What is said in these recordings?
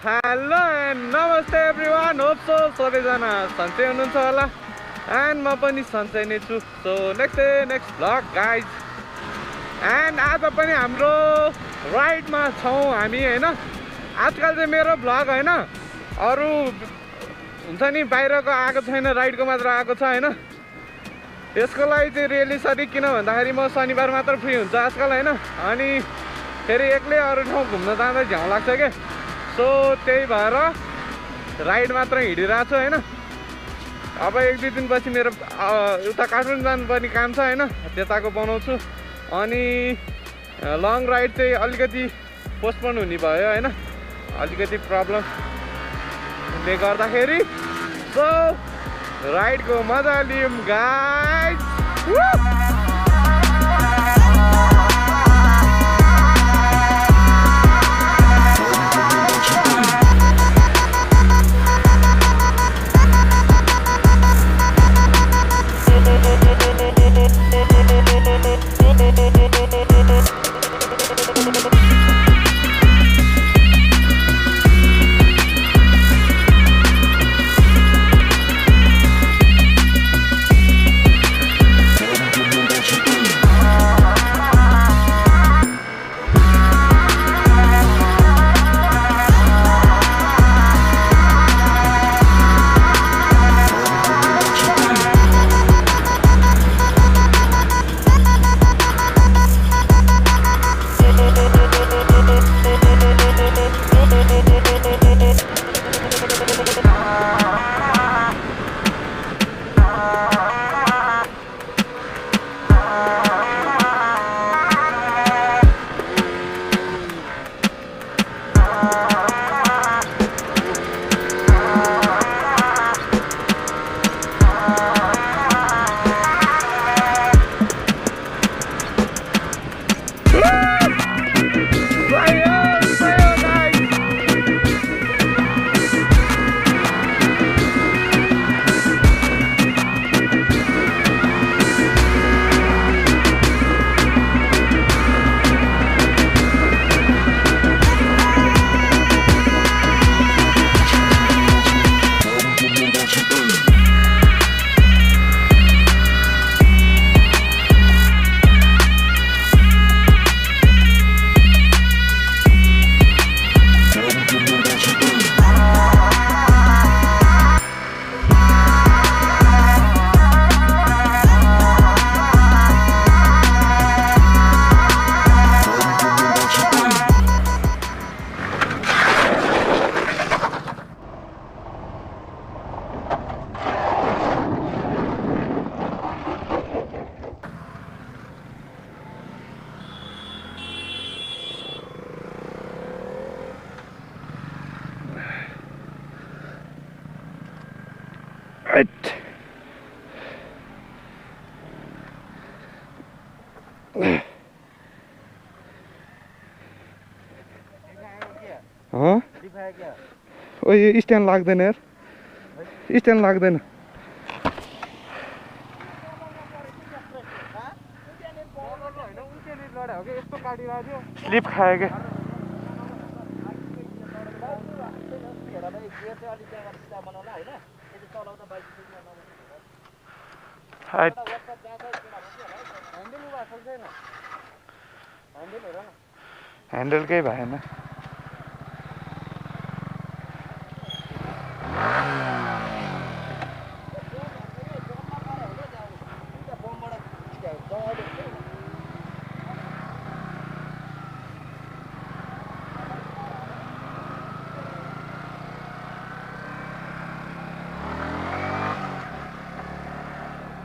Hello and नमस्ते everyone, hope so सबैजना सन्चै हुनुहुन्छ होला एन्ड म पनि सन्चै नै छु। So next vlog guys. And आज पनि हाम्रो राइडमा छौँ हामी होइन। आजकल चाहिँ मेरो भ्लग होइन, अरू हुन्छ नि बाहिरको आएको छैन, राइडको मात्र आएको छ होइन। यसको लागि चाहिँ रियली सरी, किन भन्दाखेरि म शनिबार मात्र फ्री हुन्छ आजकल होइन। अनि फेरि एक्लै अरू ठाउँ घुम्न जाँदा झ्याउ लाग्छ क्या। सो त्यही भएर राइड मात्र हिँडिरहेको छु होइन। अब 1-2 दिनपछि मेरो उता काठमाडौँ जानुपर्ने काम छ होइन, त्यताको बनाउँछु। अनि लङ राइड चाहिँ अलिकति पोस्टपोन हुने भयो होइन, अलिकति प्रब्लमले गर्दाखेरि। सो राइडको मजा लियौँ गाइज। ओ यो स्ट्यान्ड लाग्दैन यार, स्ट्यान्ड लाग्दैन। स्लिप खायो क्या। ह्यान्डल केही भएन।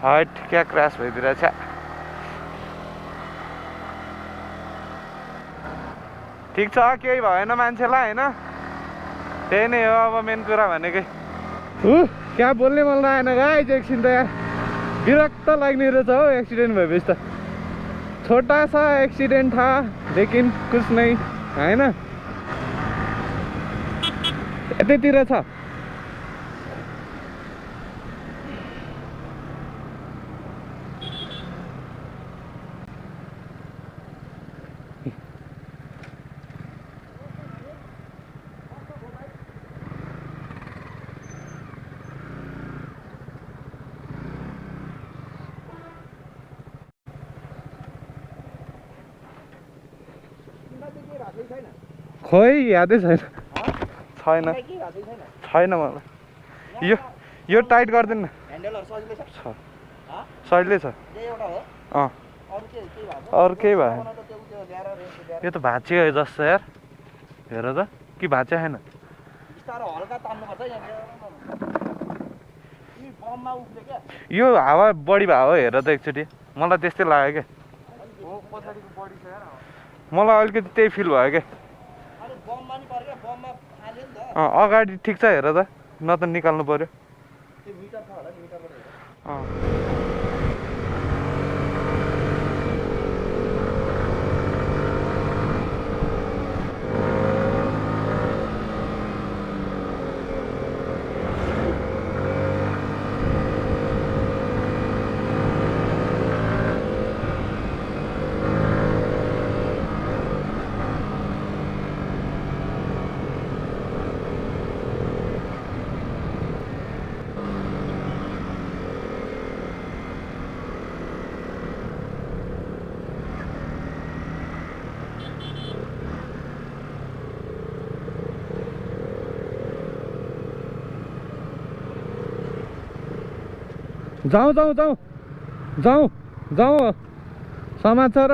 हाइट क्या क्रास भइदिरहेछ। ठिक छ, केही भएन मान्छेलाई होइन, त्यही नै हो अब मेन कुरा भनेकै। क्या बोल्ने मन लागेन गाइस, एकछिन त यार विरक्त लाग्ने रहेछ हो एक्सिडेन्ट भएपछि त। छोटा सा एक्सिडेन्ट था लेकिन कुछ नहीं होइन, यतैतिर छ। खोइ यादै छैन छैन छैन मलाई यो टाइट गरिदिनु न सजिलै छ अँ अरू केही भयो यो त भाँचियो जस्तो यार हेर त कि भाँचिया छैन यो हावा बढी भयो हेर त एकचोटि मलाई त्यस्तै लाग्यो क्या मलाई अलिकति त्यही फिल भयो क्या अगाडि ठिक छ हेर त न त निकाल्नु पर्यो जाउँ जाउँ जाउँ जाउँ जाउँ समाचार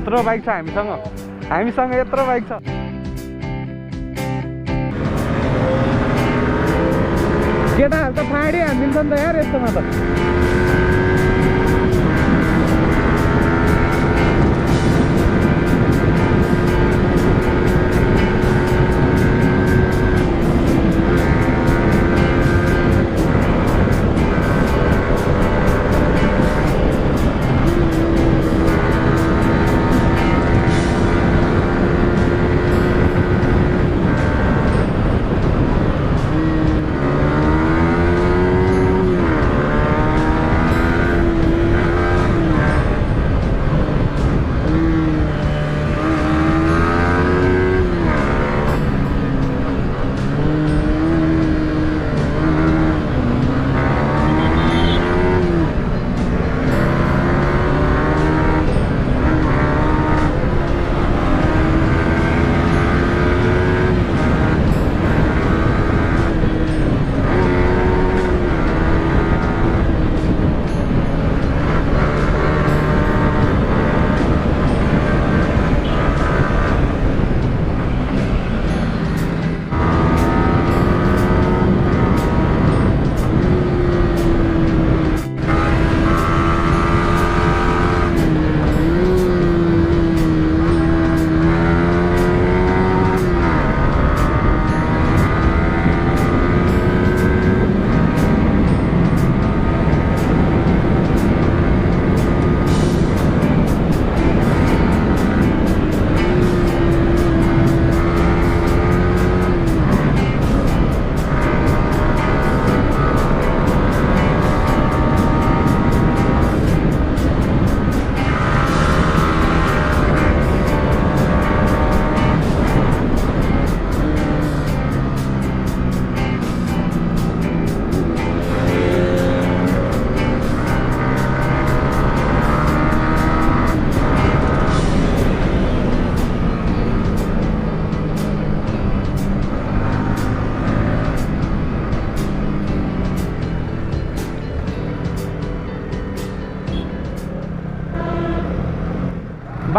यत्रो बाइक छ हामीसँग यत्रो बाइक छ केटाहरू त फाडी हानिदिन्छ नि त यार यस्तोमा त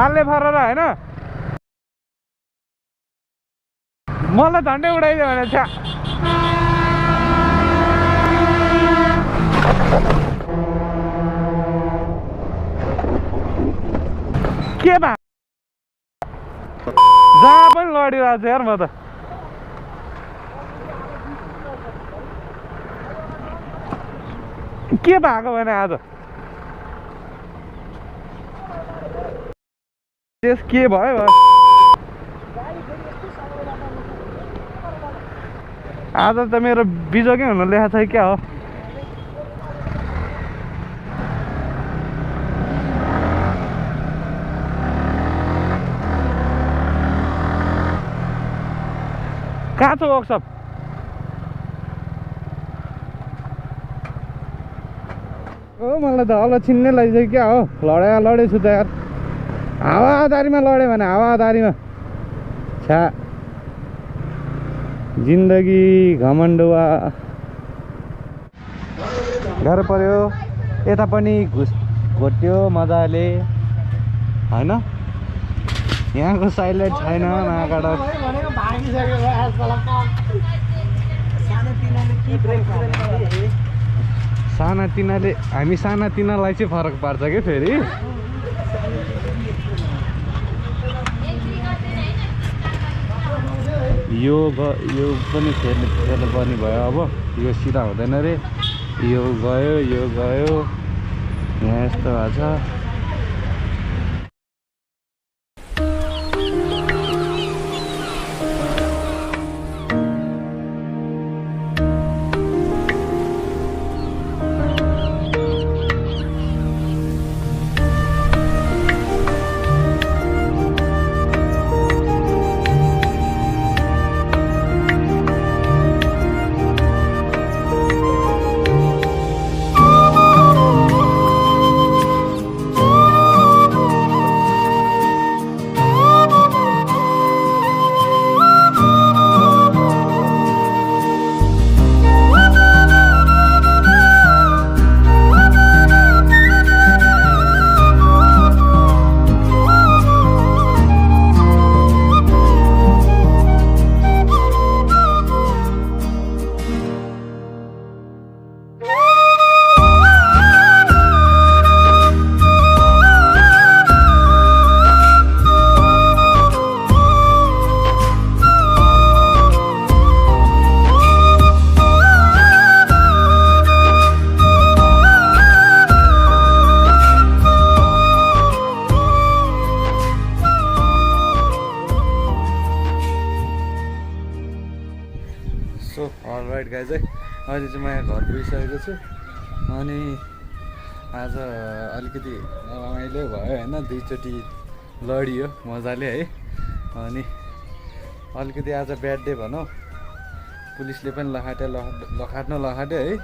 माल्ने फरेर होइन मलाई झन्डै उडाइदियो भने छ्या के भा जहाँ पनि लडिरहेको छु यार म त के भएको भने आज त्यस के भयो आज त मेरो बिजोकै हुनु लेखा छ क्या हो कहाँ छ वर्कसप मलाई त हल्ला छिन्नै लागिसक्यो क्या हो लडेछु त यार हावादारीमा लड्यो भने हावादारीमा छ्या जिन्दगी घमण्डुवा गाह्रो पर्यो यता पनि घोट्यो मजाले होइन यहाँको साइलेन्ट छैन महाकाडा सानातिनाले हामी सानातिनालाई चाहिँ फरक पार्छ क्या फेरि यो पनि फेर्नु पर्ने भयो अब यो सिधा हुँदैन रे यो गयो यहाँ यस्तो भएको छ सो अलराइट गाइज है अहिले चाहिँ म यहाँ घर पुगिसकेको छु अनि आज अलिकति रमाइलो भयो होइन दुईचोटि लडियो मजाले है अनि अलिकति आज ब्याड डे भनौँ पुलिसले पनि लखाट्यो है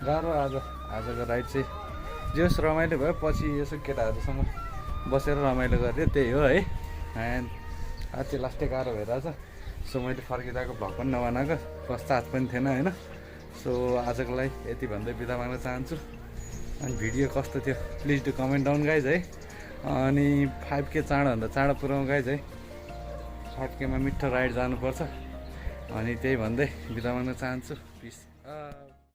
गाह्रो आजको राइड चाहिँ जे होस् रमाइलो भयो पछि यसो केटाहरूसँग बसेर रमाइलो गरेँ त्यही हो है एन्ड आज चाहिँ लास्टै गाह्रो भइरहेछ सो मैले फर्किँदाको भ्लग पनि नबनाएको पश्चात पनि थिएन होइन सो आजको लागि यति भन्दै बिदा माग्न चाहन्छु अनि भिडियो कस्तो थियो please do comment down guys है अनि 5K चाँडोभन्दा चाँडो पुऱ्याउँ गाइज है 5K मा मिठो राइड जानुपर्छ अनि त्यही भन्दै बिदा माग्न चाहन्छु पिस